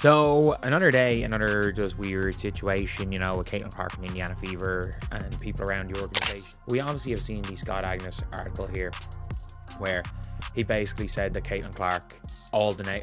So another day, another just weird situation, with Caitlin Clark and Indiana Fever and people around the organisation. We obviously have seen the Scott Agnes article here, where he basically said that Caitlin Clark, that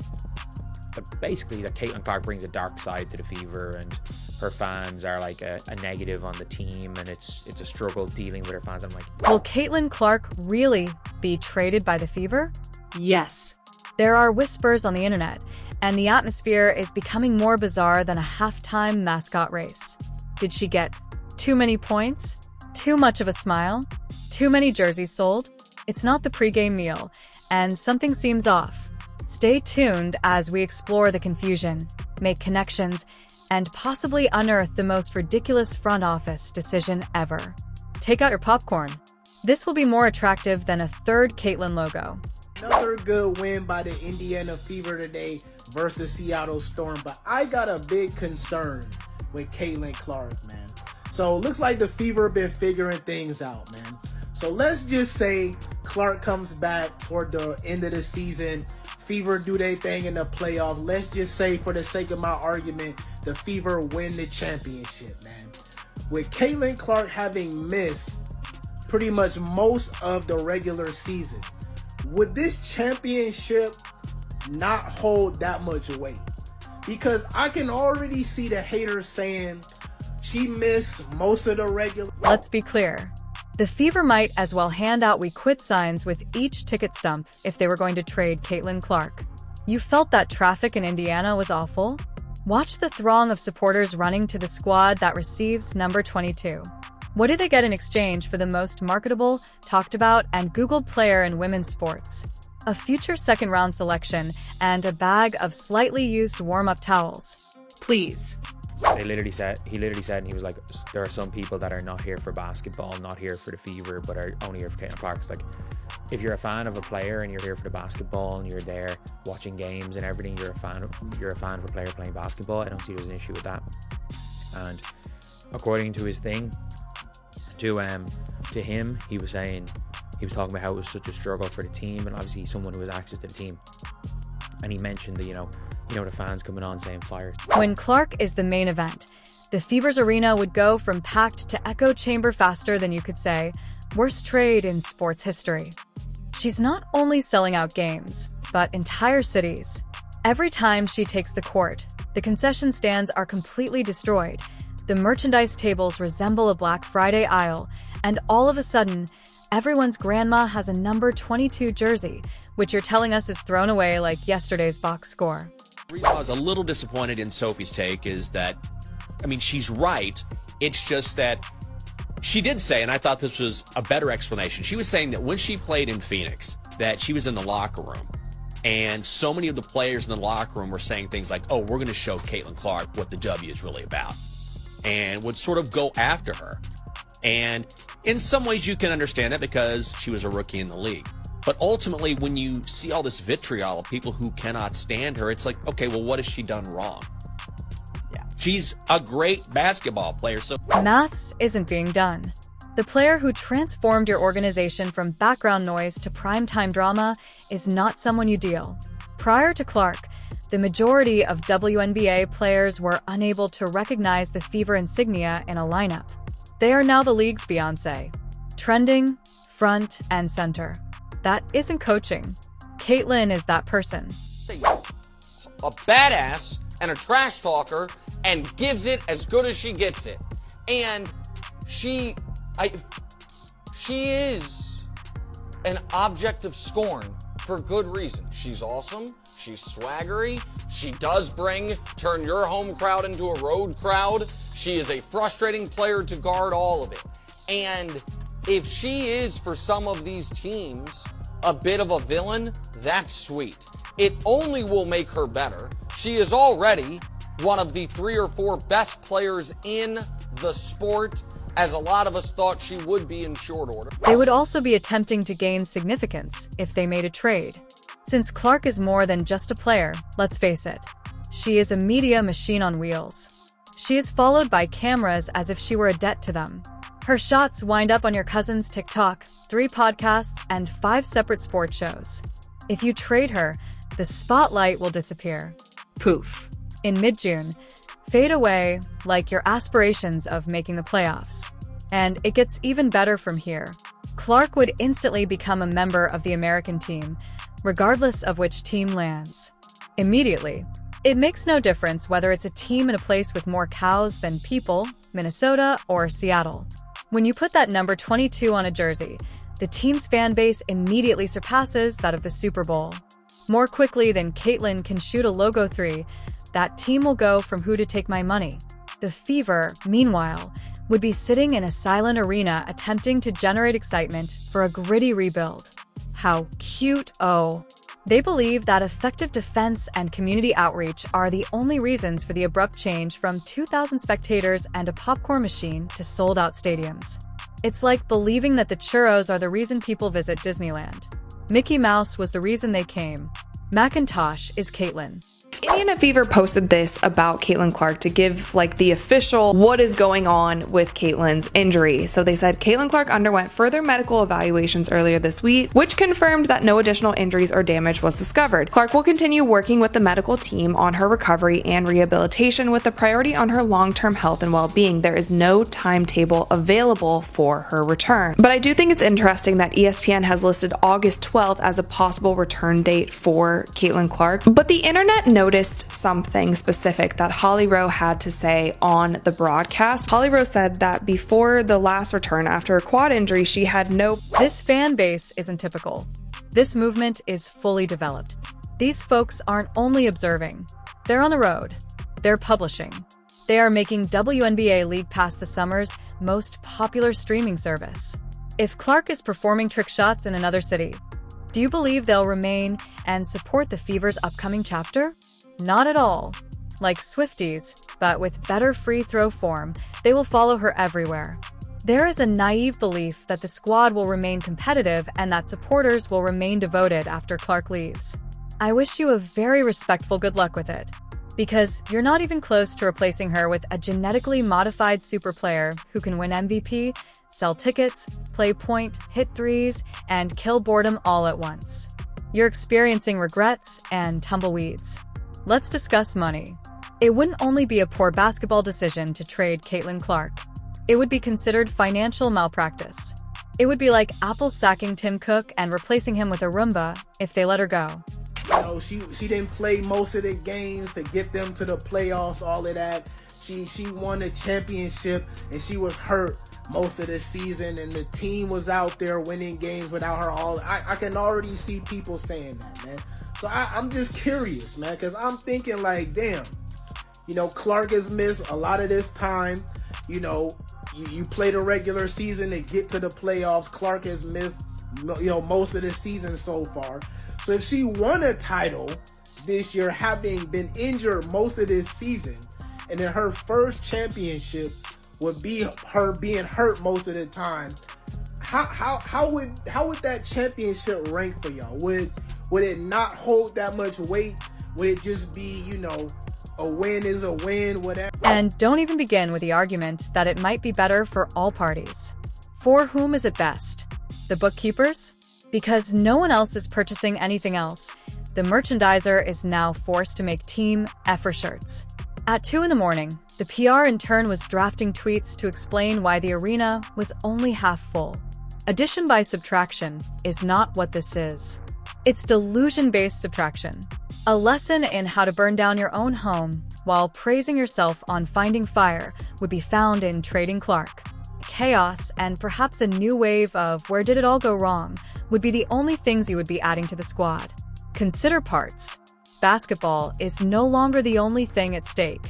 Caitlin Clark brings a dark side to the Fever, and her fans are like a negative on the team, and it's a struggle dealing with her fans. I'm like, will Caitlin Clark really be traded by the Fever? Yes. There are whispers on the internet, and the atmosphere is becoming more bizarre than a halftime mascot race. Did she get too many points? Too much of a smile? Too many jerseys sold? It's not the pregame meal, and something seems off. Stay tuned as we explore the confusion, make connections, and possibly unearth the most ridiculous front office decision ever. Take out your popcorn. This will be more attractive than a third Caitlin logo. Another good win by the Indiana Fever today versus Seattle Storm, but I got a big concern with Caitlin Clark, man. So looks like the Fever been figuring things out, man. So let's just say Clark comes back toward the end of the season. Fever do their thing in the playoff. Let's just say, for the sake of my argument, the Fever win the championship, man. With Caitlin Clark having missed pretty much most of the regular season, would this championship not hold that much weight? Because I can already see the haters saying she missed most of the regular. Let's be clear. The Fever might as well hand out "we quit" signs with each ticket stump if they were going to trade Caitlin Clark. You felt that traffic in Indiana was awful? Watch the throng of supporters running to the squad that receives number 22. What did they get in exchange for the most marketable, talked about, and Googled player in women's sports? A future second-round selection and a bag of slightly used warm-up towels. Please. he literally said, and he was like, there are some people that are not here for basketball, not here for the Fever, but are only here for Caitlin Clark. It's like, if you're a fan of a player and you're here for the basketball and you're there watching games and everything, you're a fan of a player playing basketball. I don't see there's an issue with that. And according to his thing, to him, he was talking about how it was such a struggle for the team, and obviously he's someone who has access to the team. And he mentioned that, the fans coming on saying fires. When Clark is the main event, the Fever's arena would go from packed to echo chamber faster than you could say, worst trade in sports history. She's not only selling out games, but entire cities. Every time she takes the court, the concession stands are completely destroyed. The merchandise tables resemble a Black Friday aisle, and all of a sudden, everyone's grandma has a number 22 jersey, which you're telling us is thrown away like yesterday's box score. The reason I was a little disappointed in Sophie's take is that, she's right. It's just that she did say, and I thought this was a better explanation, she was saying that when she played in Phoenix, that she was in the locker room, and so many of the players in the locker room were saying things like, oh, we're going to show Caitlin Clark what the W is really about, and would sort of go after her. And in some ways you can understand that because she was a rookie in the league. But ultimately, when you see all this vitriol of people who cannot stand her, it's like, okay, well, what has she done wrong? Yeah, she's a great basketball player. So maths isn't being done. The player who transformed your organization from background noise to primetime drama is not someone you deal. Prior to Clark, the majority of WNBA players were unable to recognize the Fever insignia in a lineup. They are now the league's Beyoncé. Trending, front, and center. That isn't coaching. Caitlin is that person. A badass and a trash talker and gives it as good as she gets it. And she is an object of scorn for good reason. She's awesome. She's swaggery. She does turn your home crowd into a road crowd. She is a frustrating player to guard all of it. And if she is, for some of these teams, a bit of a villain, that's sweet. It only will make her better. She is already one of the 3 or 4 best players in the sport, as a lot of us thought she would be in short order. They would also be attempting to gain significance if they made a trade. Since Clark is more than just a player, let's face it, she is a media machine on wheels. She is followed by cameras as if she were a debt to them. Her shots wind up on your cousin's TikTok, 3 podcasts, and 5 separate sports shows. If you trade her, the spotlight will disappear. Poof. in mid-June fade away like your aspirations of making the playoffs. And it gets even better from here. Clark would instantly become a member of the American team, regardless of which team lands. Immediately. It makes no difference whether it's a team in a place with more cows than people, Minnesota or Seattle. When you put that number 22 on a jersey, the team's fan base immediately surpasses that of the Super Bowl. More quickly than Caitlyn can shoot a logo three, that team will go from who to take my money. The Fever, meanwhile, would be sitting in a silent arena attempting to generate excitement for a gritty rebuild. How cute, oh. They believe that effective defense and community outreach are the only reasons for the abrupt change from 2,000 spectators and a popcorn machine to sold-out stadiums. It's like believing that the churros are the reason people visit Disneyland. Mickey Mouse was the reason they came. Macintosh is Caitlyn. Indiana Fever posted this about Caitlin Clark to give the official what is going on with Caitlyn's injury. So they said Caitlin Clark underwent further medical evaluations earlier this week, which confirmed that no additional injuries or damage was discovered. Clark will continue working with the medical team on her recovery and rehabilitation with the priority on her long-term health and well-being. There is no timetable available for her return. But I do think it's interesting that ESPN has listed August 12th as a possible return date for Caitlin Clark. But the internet noticed something specific that Holly Rowe had to say on the broadcast. Holly Rowe said that before the last return after a quad injury, she had no... This fan base isn't typical. This movement is fully developed. These folks aren't only observing. They're on the road. They're publishing. They are making WNBA League Pass the summer's most popular streaming service. If Clark is performing trick shots in another city, do you believe they'll remain and support the Fever's upcoming chapter? Not at all. Like Swifties, but with better free throw form, they will follow her everywhere. There is a naive belief that the squad will remain competitive and that supporters will remain devoted after Clark leaves. I wish you a very respectful good luck with it, because you're not even close to replacing her with a genetically modified super player who can win MVP, sell tickets, play point, hit threes, and kill boredom all at once. You're experiencing regrets and tumbleweeds. Let's discuss money. It wouldn't only be a poor basketball decision to trade Caitlin Clark. It would be considered financial malpractice. It would be like Apple sacking Tim Cook and replacing him with a Roomba if they let her go. You know, she didn't play most of the games to get them to the playoffs, all of that. She won a championship and she was hurt most of the season, and the team was out there winning games without her. I can already see people saying that, man. So I'm just curious, man, because I'm thinking damn, Clark has missed a lot of this time. You played a regular season to get to the playoffs. Clark has missed, most of the season so far. So if she won a title this year, having been injured most of this season, and then her first championship would be her being hurt most of the time, how would that championship rank for y'all? Would it not hold that much weight? Would it just be, a win is a win, whatever? And don't even begin with the argument that it might be better for all parties. For whom is it best? The bookkeepers? Because no one else is purchasing anything else, the merchandiser is now forced to make team effort shirts. At 2 in the morning, the PR intern was drafting tweets to explain why the arena was only half full. Addition by subtraction is not what this is. It's delusion-based subtraction. A lesson in how to burn down your own home while praising yourself on finding fire would be found in trading Clark. Chaos and perhaps a new wave of where did it all go wrong would be the only things you would be adding to the squad. Consider parts. Basketball is no longer the only thing at stake.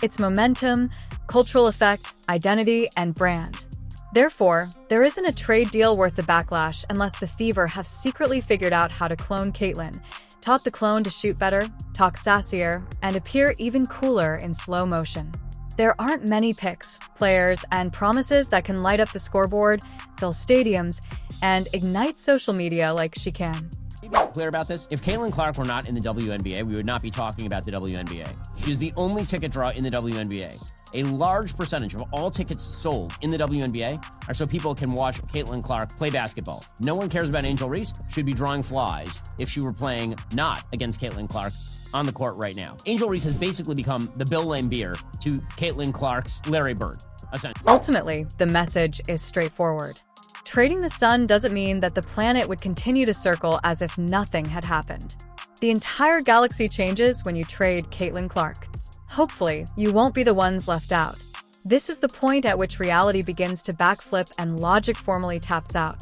It's momentum, cultural effect, identity, and brand. Therefore, there isn't a trade deal worth the backlash unless the Fever have secretly figured out how to clone Caitlyn, taught the clone to shoot better, talk sassier, and appear even cooler in slow motion. There aren't many picks, players, and promises that can light up the scoreboard, fill stadiums, and ignite social media like she can. To be clear about this, if Caitlin Clark were not in the WNBA, we would not be talking about the WNBA. She is the only ticket draw in the WNBA. A large percentage of all tickets sold in the WNBA are so people can watch Caitlin Clark play basketball. No one cares about Angel Reese. She'd be drawing flies if she were playing not against Caitlin Clark on the court right now. Angel Reese has basically become the Bill Laimbeer to Caitlin Clark's Larry Bird, essentially. Ultimately, the message is straightforward. Trading the sun doesn't mean that the planet would continue to circle as if nothing had happened. The entire galaxy changes when you trade Caitlin Clark. Hopefully, you won't be the ones left out. This is the point at which reality begins to backflip and logic formally taps out.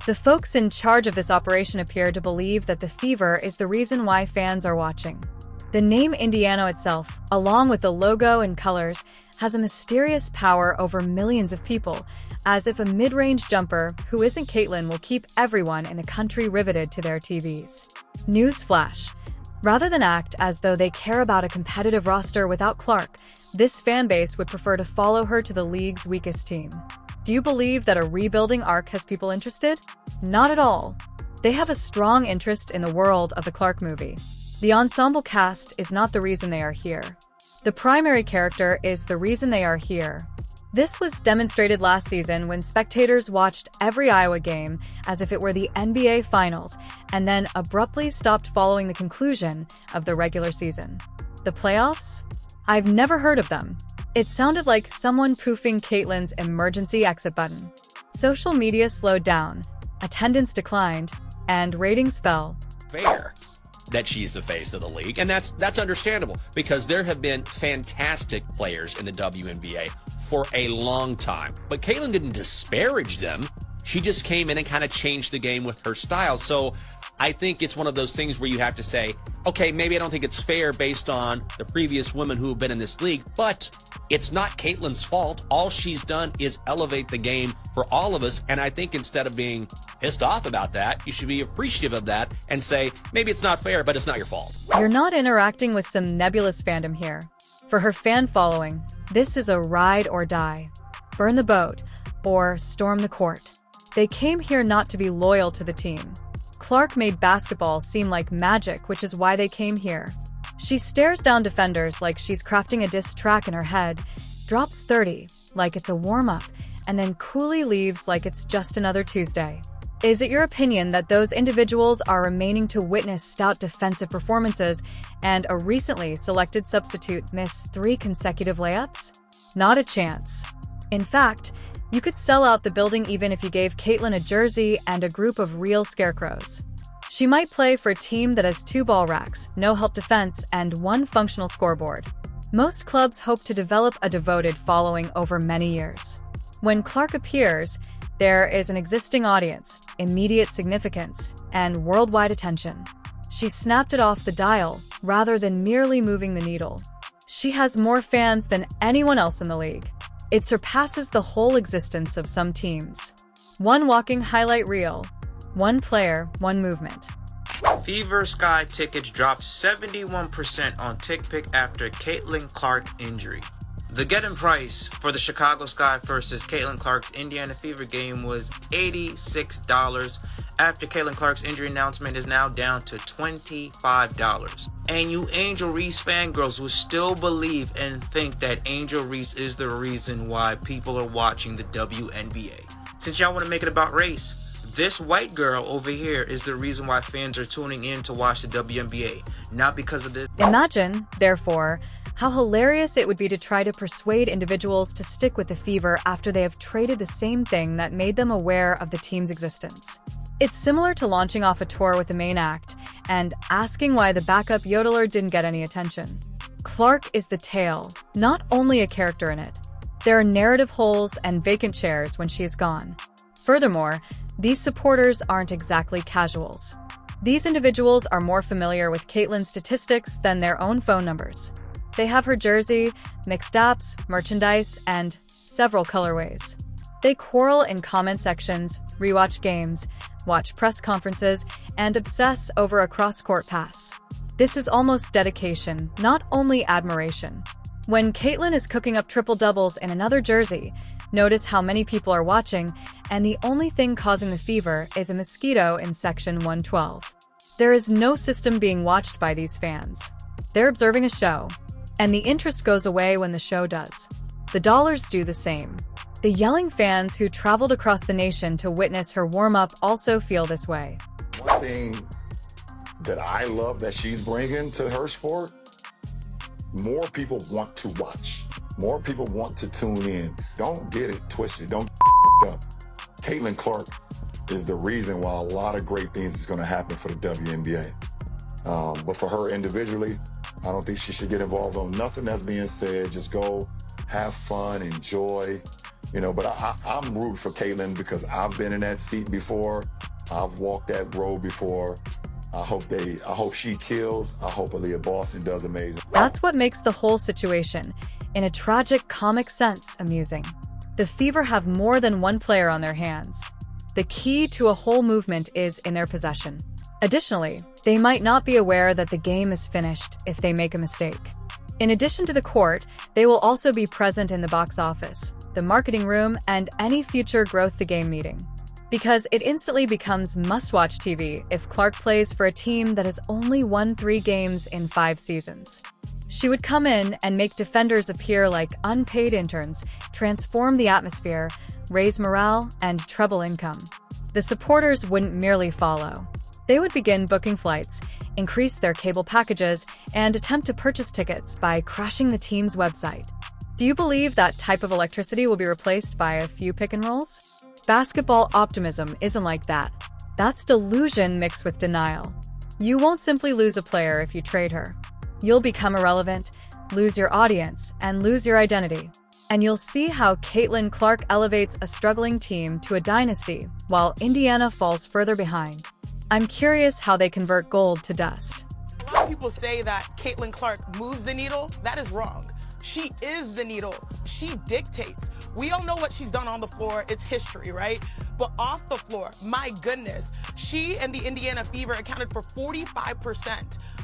The folks in charge of this operation appear to believe that the fever is the reason why fans are watching. The name Indiana itself, along with the logo and colors, has a mysterious power over millions of people, as if a mid-range jumper who isn't Caitlin will keep everyone in the country riveted to their TVs. Newsflash: rather than act as though they care about a competitive roster without Clark, this fanbase would prefer to follow her to the league's weakest team. Do you believe that a rebuilding arc has people interested? Not at all. They have a strong interest in the world of the Clark movie. The ensemble cast is not the reason they are here. The primary character is the reason they are here. This was demonstrated last season when spectators watched every Iowa game as if it were the NBA Finals and then abruptly stopped following the conclusion of the regular season. The playoffs? I've never heard of them. It sounded like someone poofing Caitlin's emergency exit button. Social media slowed down, attendance declined, and ratings fell. Fair that she's the face of the league, and that's understandable because there have been fantastic players in the WNBA for a long time. But Caitlin didn't disparage them. She just came in and kind of changed the game with her style. So I think it's one of those things where you have to say, okay, maybe I don't think it's fair based on the previous women who have been in this league, but it's not Caitlin's fault. All she's done is elevate the game for all of us. And I think instead of being pissed off about that, you should be appreciative of that and say, maybe it's not fair, but it's not your fault. You're not interacting with some nebulous fandom here. For her fan following, this is a ride or die. Burn the boat or storm the court. They came here not to be loyal to the team. Clark made basketball seem like magic, which is why they came here. She stares down defenders like she's crafting a diss track in her head, drops 30 like it's a warm-up, and then coolly leaves like it's just another Tuesday. Is it your opinion that those individuals are remaining to witness stout defensive performances and a recently selected substitute miss 3 consecutive layups? Not a chance. In fact, you could sell out the building even if you gave Caitlin a jersey and a group of real scarecrows. She might play for a team that has 2 ball racks, no help defense, and 1 functional scoreboard. Most clubs hope to develop a devoted following over many years. When Clark appears, there is an existing audience, immediate significance, and worldwide attention. She snapped it off the dial rather than merely moving the needle. She has more fans than anyone else in the league. It surpasses the whole existence of some teams. One walking highlight reel, one player, one movement. Fever Sky tickets dropped 71% on TickPick after Caitlin Clark injury. The get-in price for the Chicago Sky versus Caitlin Clark's Indiana Fever game was $86. After Caitlin Clark's injury announcement is now down to $25. And you Angel Reese fangirls will still believe and think that Angel Reese is the reason why people are watching the WNBA. Since y'all want to make it about race, this white girl over here is the reason why fans are tuning in to watch the WNBA, not because of this. Imagine, therefore, how hilarious it would be to try to persuade individuals to stick with the Fever after they have traded the same thing that made them aware of the team's existence. It's similar to launching off a tour with the main act and asking why the backup yodeler didn't get any attention. Clark is the tale, not only a character in it. There are narrative holes and vacant chairs when she is gone. Furthermore, these supporters aren't exactly casuals. These individuals are more familiar with Caitlin's statistics than their own phone numbers. They have her jersey, mixed apps, merchandise, and several colorways. They quarrel in comment sections, rewatch games, watch press conferences, and obsess over a cross-court pass. This is almost dedication, not only admiration. When Caitlin is cooking up triple-doubles in another jersey, notice how many people are watching, and the only thing causing the fever is a mosquito in section 112. There is no system being watched by these fans. They're observing a show, and the interest goes away when the show does. The dollars do the same. The yelling fans who traveled across the nation to witness her warm-up also feel this way. One thing that I love that she's bringing to her sport, more people want to watch. More people want to tune in. Don't get it twisted. Don't up. Caitlin Clark is the reason why a lot of great things is going to happen for the WNBA. But for her individually, I don't think she should get involved on nothing that's being said. Just go, have fun, enjoy. But I'm rooting for Caitlin because I've been in that seat before. I've walked that road before. I hope she kills. I hope Aaliyah Boston does amazing. That's what makes the whole situation, in a tragic comic sense, amusing. The Fever have more than one player on their hands. The key to a whole movement is in their possession. Additionally, they might not be aware that the game is finished if they make a mistake. In addition to the court, they will also be present in the box office, the marketing room, and any future Growth the Game meeting. Because it instantly becomes must-watch TV if Clark plays for a team that has only won 3 games in 5 seasons. She would come in and make defenders appear like unpaid interns, transform the atmosphere, raise morale, and treble income. The supporters wouldn't merely follow. They would begin booking flights, increase their cable packages, and attempt to purchase tickets by crashing the team's website. Do you believe that type of electricity will be replaced by a few pick-and-rolls? Basketball optimism isn't like that. That's delusion mixed with denial. You won't simply lose a player if you trade her. You'll become irrelevant, lose your audience, and lose your identity. And you'll see how Caitlin Clark elevates a struggling team to a dynasty, while Indiana falls further behind. I'm curious how they convert gold to dust. A lot of people say that Caitlin Clark moves the needle. That is wrong. She is the needle. She dictates. We all know what she's done on the floor. It's history, right? But off the floor, my goodness, she and the Indiana Fever accounted for 45%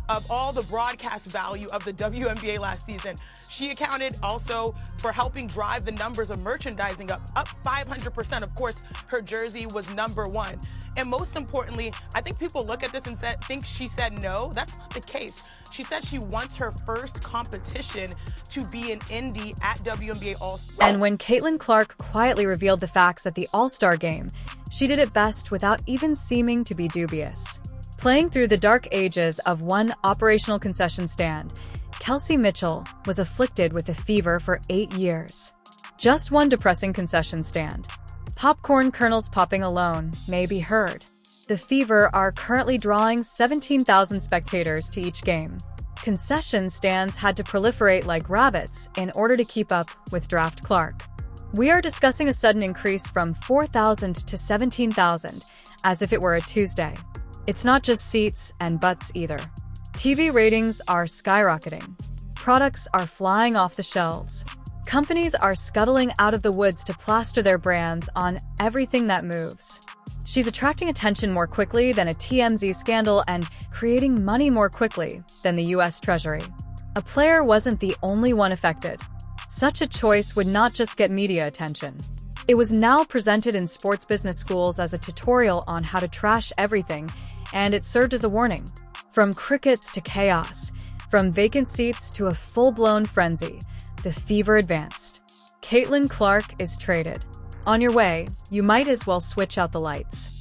of all the broadcast value of the WNBA last season. She accounted also for helping drive the numbers of merchandising up 500%. Of course, her jersey was #1. And most importantly, I think people look at this and think she said no. That's not the case. She said she wants her first competition to be an Indy at WNBA All-Star. And when Caitlin Clark quietly revealed the facts at the All-Star game, she did it best without even seeming to be dubious. Playing through the dark ages of one operational concession stand, Kelsey Mitchell was afflicted with a fever for 8 years. Just one depressing concession stand. Popcorn kernels popping alone may be heard. The Fever are currently drawing 17,000 spectators to each game. Concession stands had to proliferate like rabbits in order to keep up with Draft Clark. We are discussing a sudden increase from 4,000 to 17,000, as if it were a Tuesday. It's not just seats and butts either. TV ratings are skyrocketing. Products are flying off the shelves. Companies are scuttling out of the woods to plaster their brands on everything that moves. She's attracting attention more quickly than a TMZ scandal and creating money more quickly than the US Treasury. A player wasn't the only one affected. Such a choice would not just get media attention. It was now presented in sports business schools as a tutorial on how to trash everything, and it served as a warning. From crickets to chaos, from vacant seats to a full-blown frenzy, the Fever advanced. Caitlin Clark is traded. On your way, you might as well switch out the lights.